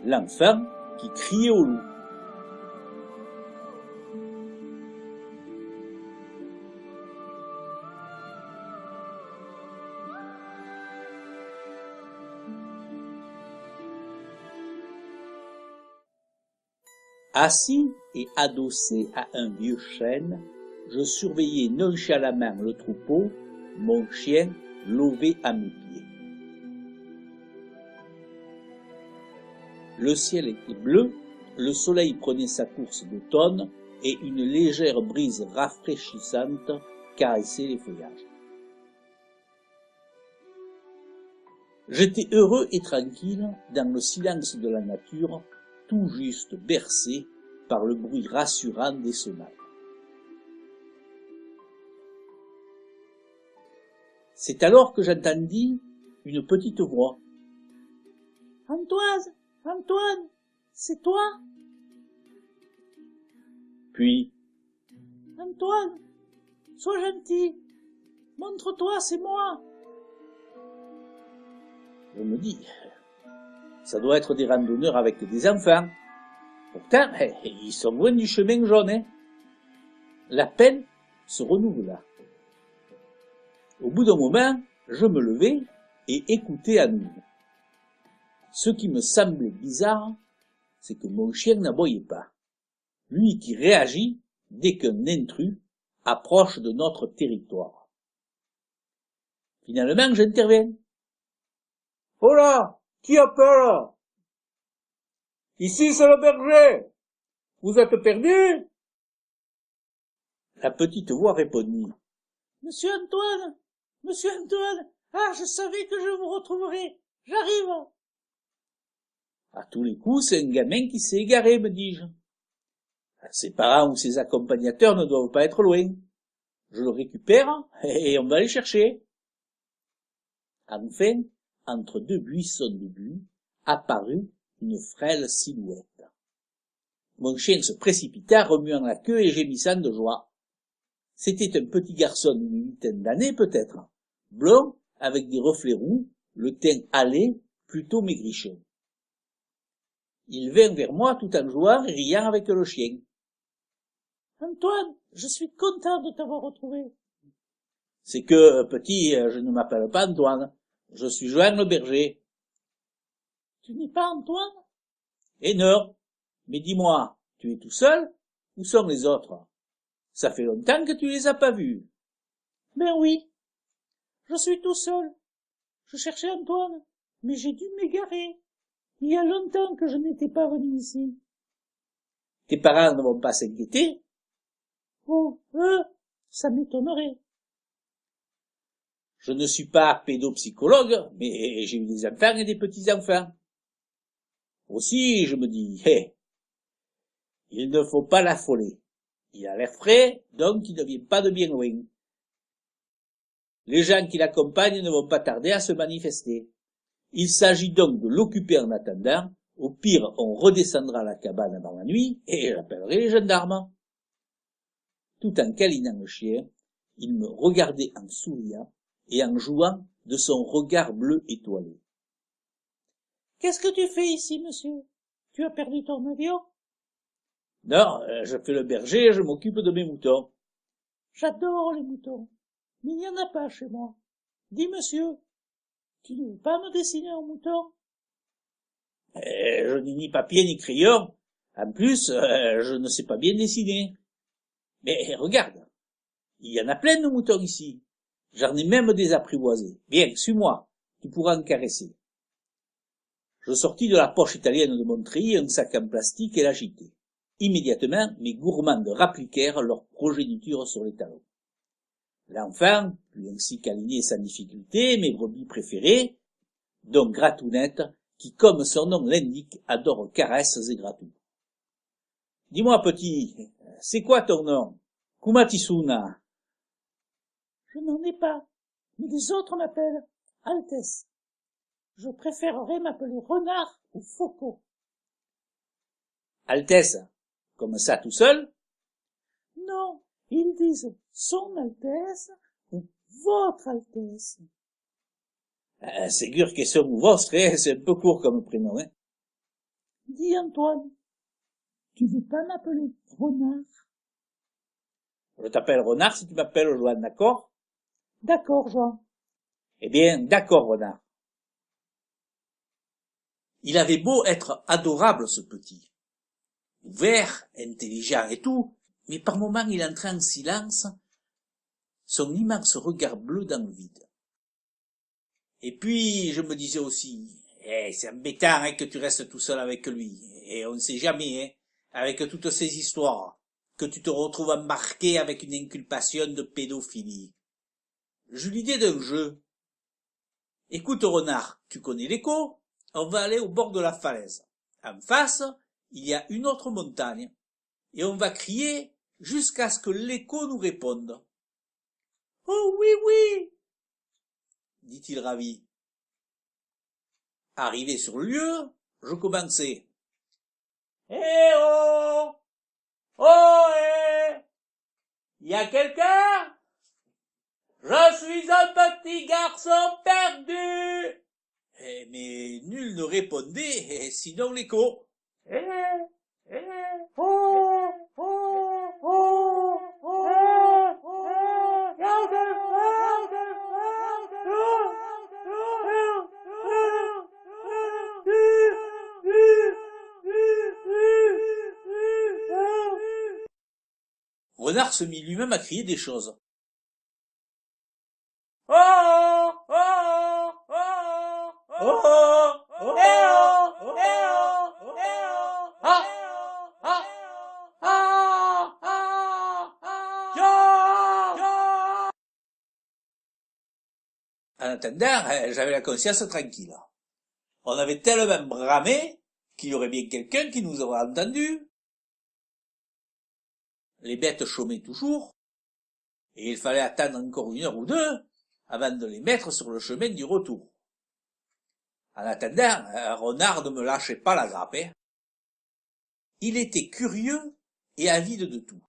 l'enfant qui criait au loup. Assis et adossé à un vieux chêne, je surveillais nonchalamment le troupeau, mon chien lové à mes pieds. Le ciel était bleu, le soleil prenait sa course d'automne et une légère brise rafraîchissante caressait les feuillages. J'étais heureux et tranquille dans le silence de la nature, tout juste bercé par le bruit rassurant des semailles. C'est alors que j'entendis une petite voix. « Antoine, Antoine, c'est toi ?» Puis, « Antoine, sois gentil, montre-toi, c'est moi. » Je me dis, ça doit être des randonneurs avec des enfants. Pourtant, ils sont loin du chemin jaune. Hein. L'appel se renouvela. Au bout d'un moment, je me levai et écoutai à nouveau. Ce qui me semblait bizarre, c'est que mon chien n'aboyait pas. Lui qui réagit dès qu'un intrus approche de notre territoire. Finalement, j'interviens. « Oh là, qui appelle ? Ici, c'est le berger. Vous êtes perdu ?» La petite voix répondit. « Monsieur Antoine, ah, je savais que je vous retrouverais. J'arrive. » À tous les coups, c'est un gamin qui s'est égaré, me dis-je. Ses parents ou ses accompagnateurs ne doivent pas être loin. Je le récupère et on va le chercher. Enfin, entre deux buissons de buis, apparut une frêle silhouette. Mon chien se précipita, remuant la queue et gémissant de joie. C'était un petit garçon d'une huitaine d'années peut-être, blond, avec des reflets roux, le teint hâlé, plutôt maigrichon. Il vint vers moi tout en jouant et riant avec le chien. « Antoine, je suis content de t'avoir retrouvé. »« C'est que, petit, je ne m'appelle pas Antoine. Je suis Joan le berger. »« Tu n'es pas Antoine ? » ?»« Eh non. Mais dis-moi, tu es tout seul? Où sont les autres? Ça fait longtemps que tu les as pas vus. »« Ben oui. Je suis tout seul. Je cherchais Antoine, mais j'ai dû m'égarer. Il y a longtemps que je n'étais pas venu ici. »« Tes parents ne vont pas s'inquiéter? » ?»« Oh, ça m'étonnerait. » Je ne suis pas pédopsychologue, mais j'ai eu des enfants et des petits-enfants. Aussi, je me dis, il ne faut pas l'affoler. Il a l'air frais, donc il ne vient pas de bien loin. Les gens qui l'accompagnent ne vont pas tarder à se manifester. Il s'agit donc de l'occuper en attendant. Au pire, on redescendra à la cabane avant la nuit et j'appellerai les gendarmes. Tout en câlinant le chien, il me regardait en souriant et en jouant de son regard bleu étoilé. « Qu'est-ce que tu fais ici, monsieur? Tu as perdu ton avion? »« Non, je fais le berger et je m'occupe de mes moutons. »« J'adore les moutons, mais il n'y en a pas chez moi. Dis, monsieur, tu ne veux pas me dessiner un mouton? »« Je n'ai ni papier ni crayon. En plus, je ne sais pas bien dessiner. Mais regarde, il y en a plein de moutons ici. J'en ai même des apprivoisés. Viens, suis-moi, tu pourras en caresser. » Je sortis de la poche italienne de mon treillis un sac en plastique et l'agitai. Immédiatement, mes gourmandes rappliquèrent leur progéniture sur les talons. L'enfant put ainsi câliner sans difficulté mes brebis préférées, dont Gratounette, qui, comme son nom l'indique, adore caresses et gratouilles. « Dis-moi, petit, c'est quoi ton nom? Kumatisuna. »« Je n'en ai pas, mais les autres m'appellent Altesse. Je préférerais m'appeler Renard ou Faucon. »« Altesse, comme ça tout seul? »« Non, ils disent Son Altesse ou Votre Altesse. » C'est sûr que son ou votre, c'est un peu court comme prénom, hein. Dis Antoine, tu veux pas m'appeler Renard? Je t'appelle Renard si tu m'appelles Joanne, d'accord? D'accord, Jean. Eh bien, d'accord, Renard. Il avait beau être adorable, ce petit. Ouvert, intelligent et tout, mais par moments il entrait en silence, son immense regard bleu dans le vide. Et puis, je me disais aussi, c'est embêtant hein, que tu restes tout seul avec lui, et on ne sait jamais, hein, avec toutes ces histoires, que tu te retrouves embarqué avec une inculpation de pédophilie. J'eus l'idée d'un jeu. Écoute, Renard, tu connais l'écho? On va aller au bord de la falaise. En face, il y a une autre montagne, et on va crier jusqu'à ce que l'écho nous réponde. Oh oui, oui, dit-il ravi. Arrivé sur le lieu, je commençai. Eh oh! Oh eh! Y a quelqu'un? Je suis un petit garçon perdu! Mais nul ne répondait, sinon l'écho. Eh! Eh! Oh! Oh! Oh! Renard se mit lui-même à crier des choses. Oh! Oh! Oh! Oh! Oh! Ah! Ah! Ah! Ah! En attendant, j'avais la conscience tranquille. On avait tellement bramé qu'il y aurait bien quelqu'un qui nous aurait entendus. Les bêtes chômaient toujours, et il fallait attendre encore 1 heure ou 2 avant de les mettre sur le chemin du retour. En attendant, Renard ne me lâchait pas la grappe. Hein. Il était curieux et avide de tout.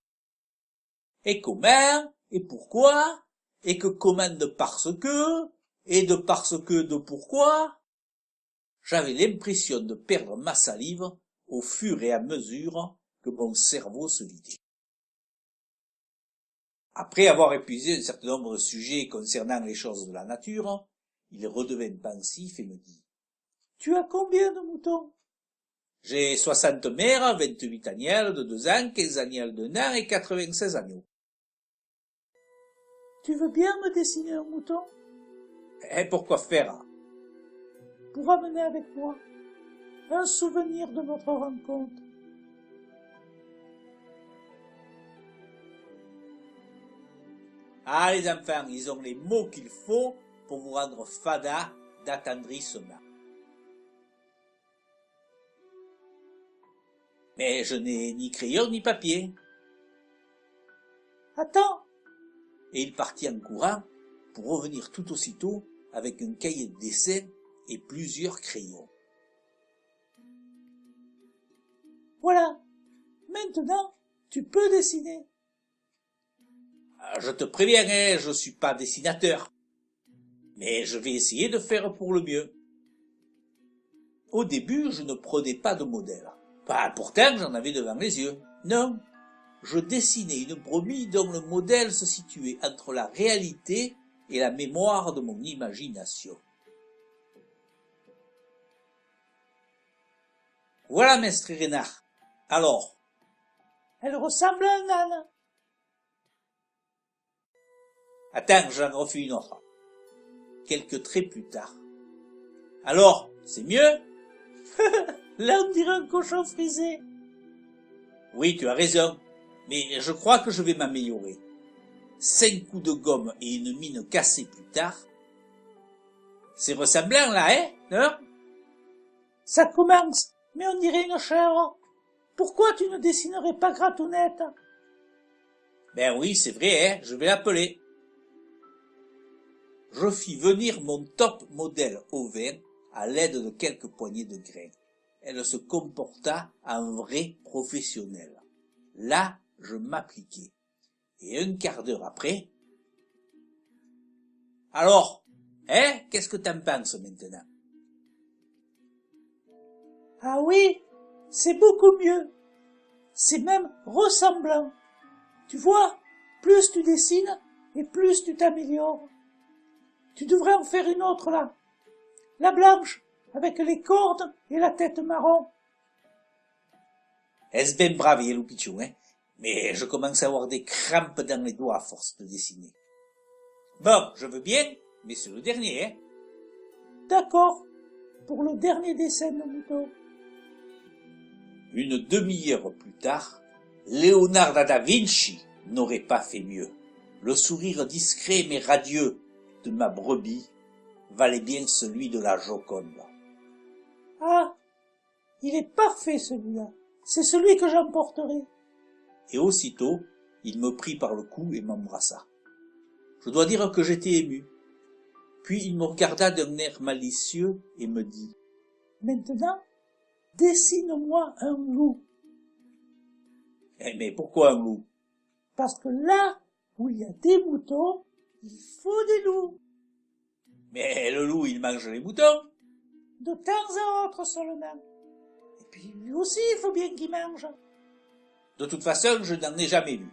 Et comment, et pourquoi, et que comment de parce que, et de parce que de pourquoi. J'avais l'impression de perdre ma salive au fur et à mesure que mon cerveau se vidait. Après avoir épuisé un certain nombre de sujets concernant les choses de la nature, il redevint pensif et me dit « Tu as combien de moutons ?»« J'ai 60 mères, 28 agnelles de 2 ans, 15 agnelles d'1 an et 96 agneaux. »« Tu veux bien me dessiner un mouton? »« Et pourquoi faire ?»« Pour amener avec moi un souvenir de notre rencontre. » Ah, les enfants, ils ont les mots qu'il faut pour vous rendre fada d'attendrissement. Mais je n'ai ni crayon ni papier. Attends! Et il partit en courant pour revenir tout aussitôt avec un cahier de dessin et plusieurs crayons. Voilà! Maintenant, tu peux dessiner. Je te préviens, hein, je suis pas dessinateur. Mais je vais essayer de faire pour le mieux. Au début, je ne prenais pas de modèle. Pourtant, j'en avais devant les yeux. Non, je dessinais une brebis dont le modèle se situait entre la réalité et la mémoire de mon imagination. Voilà, Mestre Renard. Alors? Elle ressemble à un âne. Attends, j'en refais une autre. Quelques traits plus tard. Alors, c'est mieux? Là, on dirait un cochon frisé. Oui, tu as raison, mais je crois que je vais m'améliorer. 5 coups de gomme et une mine cassée plus tard. C'est ressemblant, là, hein, non? Ça commence, mais on dirait une chèvre. Pourquoi tu ne dessinerais pas Gratounette? Ben oui, c'est vrai, hein, je vais l'appeler. Je fis venir mon top modèle ovin à l'aide de quelques poignées de grains. Elle se comporta en vrai professionnel. Là, je m'appliquai. Et 1/4 d'heure après... Alors, hein, qu'est-ce que t'en penses maintenant? Ah oui, C'est beaucoup mieux. C'est même ressemblant. Tu vois, plus tu dessines et plus tu t'améliores. Tu devrais en faire une autre là. La blanche, avec les cordes et la tête marron. Est-ce bien brave, Loupichou, hein? Mais je commence à avoir des crampes dans les doigts à force de dessiner. Bon, je veux bien, mais c'est le dernier, hein? D'accord, pour le dernier dessin de mouton. Une demi-heure plus tard, Leonardo da Vinci n'aurait pas fait mieux. Le sourire discret mais radieux de ma brebis valait bien celui de la Joconde. Ah, il est parfait celui-là. C'est celui que j'emporterai. Et aussitôt, il me prit par le cou et m'embrassa. Je dois dire que j'étais ému. Puis il me regarda d'un air malicieux et me dit « Maintenant, dessine-moi un loup. » Mais pourquoi un loup? Parce que là où il y a des moutons, il faut des loups. Mais le loup, il mange les moutons. De temps à autre seulement. Et puis lui aussi, il faut bien qu'il mange. De toute façon, je n'en ai jamais vu.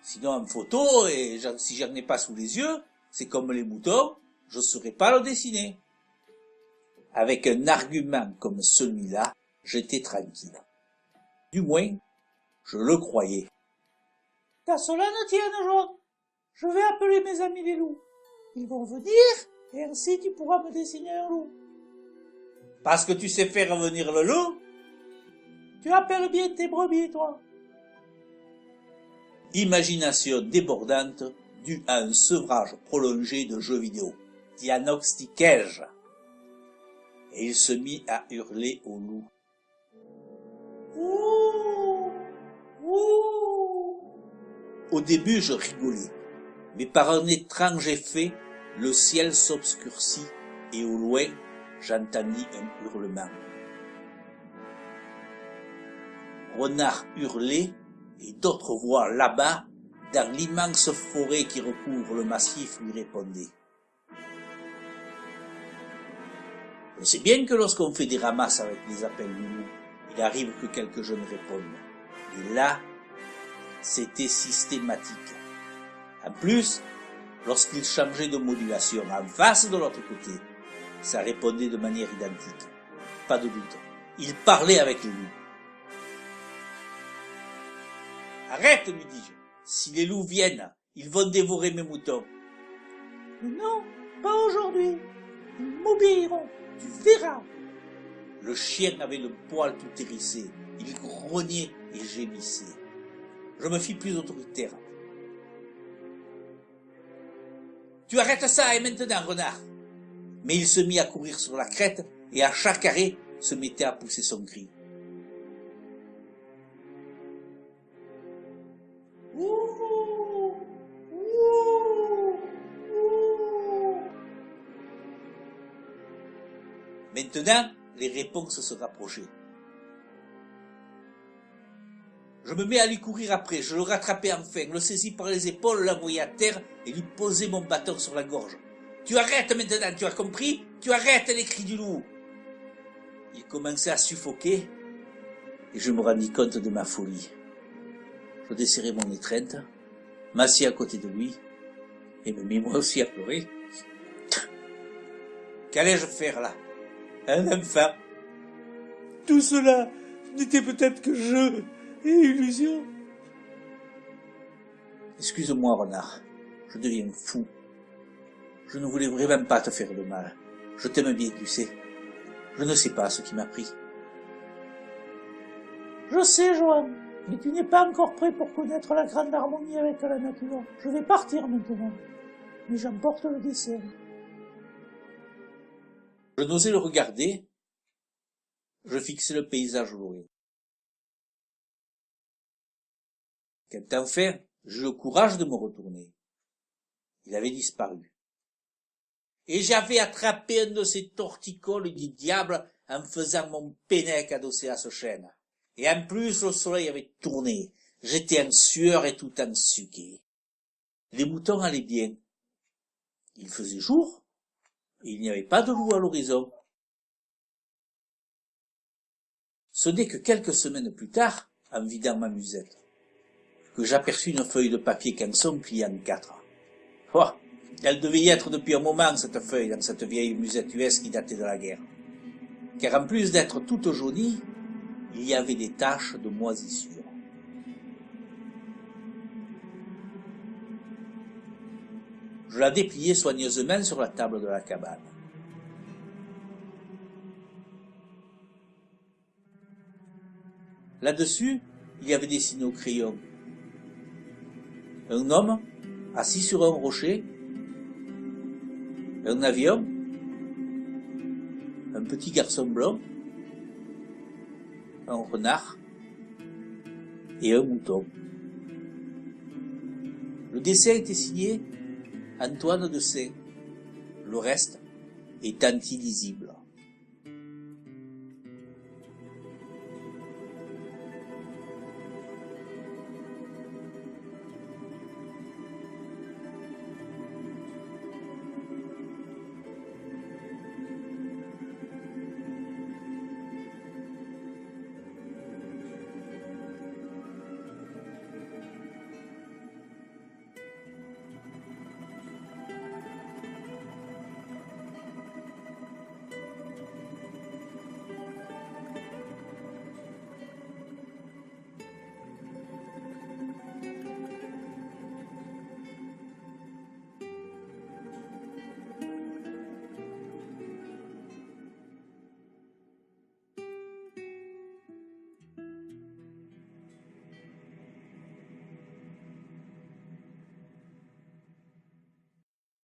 Sinon, en photo, et si j'en ai pas sous les yeux, c'est comme les moutons, je ne saurais pas le dessiner. Avec un argument comme celui-là, j'étais tranquille. Du moins, je le croyais. Qu'à cela ne tienne, Joan. Je vais appeler mes amis les loups. Ils vont venir, et ainsi tu pourras me dessiner un loup. Parce que tu sais faire venir le loup? Tu appelles bien tes brebis, toi. Imagination débordante due à un sevrage prolongé de jeux vidéo. Diagnostiquai-je. Et il se mit à hurler au loup. Ouh! Ouh! Au début, je rigolais, mais par un étrange effet, le ciel s'obscurcit et au loin, j'entendis un hurlement. Renard hurlait et d'autres voix là-bas, dans l'immense forêt qui recouvre le massif, lui répondaient. On sait bien que lorsqu'on fait des ramasses avec les appels du loup, il arrive que quelques jeunes répondent. Et là, c'était systématique. En plus, lorsqu'il changeait de modulation en face de l'autre côté, ça répondait de manière identique. Pas de doute. Il parlait avec le loup. Arrête, lui dis-je. Si les loups viennent, ils vont dévorer mes moutons. Mais non, pas aujourd'hui. Ils m'obéiront, tu verras. Le chien avait le poil tout hérissé. Il grognait et gémissait. Je me fis plus autoritaire. Tu arrêtes ça et maintenant, renard. Mais il se mit à courir sur la crête et à chaque arrêt se mettait à pousser son cri. Ouh! Ouh! Ouh! Maintenant, les réponses se rapprochaient. Je me mets à lui courir après, je le rattrapais enfin, le saisis par les épaules, l'envoyais à terre et lui posais mon bâton sur la gorge. Tu arrêtes maintenant, tu as compris? Tu arrêtes les cris du loup. Il commençait à suffoquer et je me rendis compte de ma folie. Je desserrai mon étreinte, m'assis à côté de lui et me mis moi aussi à pleurer. Qu'allais-je faire là? Un enfant? Tout cela n'était peut-être que jeu et illusion. Excuse-moi, renard, je deviens fou. Je ne voulais vraiment pas te faire de mal. Je t'aime bien, tu sais. Je ne sais pas ce qui m'a pris. Je sais, Joan, mais tu n'es pas encore prêt pour connaître la grande harmonie avec la nature. Je vais partir maintenant, mais j'emporte le dessin. Je n'osais le regarder. Je fixais le paysage au loin. Quand enfin j'eus le courage de me retourner, il avait disparu. Et j'avais attrapé un de ces torticoles du diable en faisant mon pennec adossé à ce chêne. Et en plus, le soleil avait tourné. J'étais en sueur et tout ensuqué. Les moutons allaient bien. Il faisait jour, et il n'y avait pas de loup à l'horizon. Ce n'est que quelques semaines plus tard, en vidant ma musette, que j'aperçus une feuille de papier canson pliée en 4. Oh, elle devait y être depuis un moment, cette feuille, dans cette vieille musette US qui datait de la guerre. Car en plus d'être toute jaunie, il y avait des taches de moisissure. Je la dépliai soigneusement sur la table de la cabane. Là-dessus, il y avait dessiné au crayon un homme assis sur un rocher, un avion, un petit garçon blanc, un renard et un mouton. Le dessin était signé Antoine de Saint. Le reste étant illisible.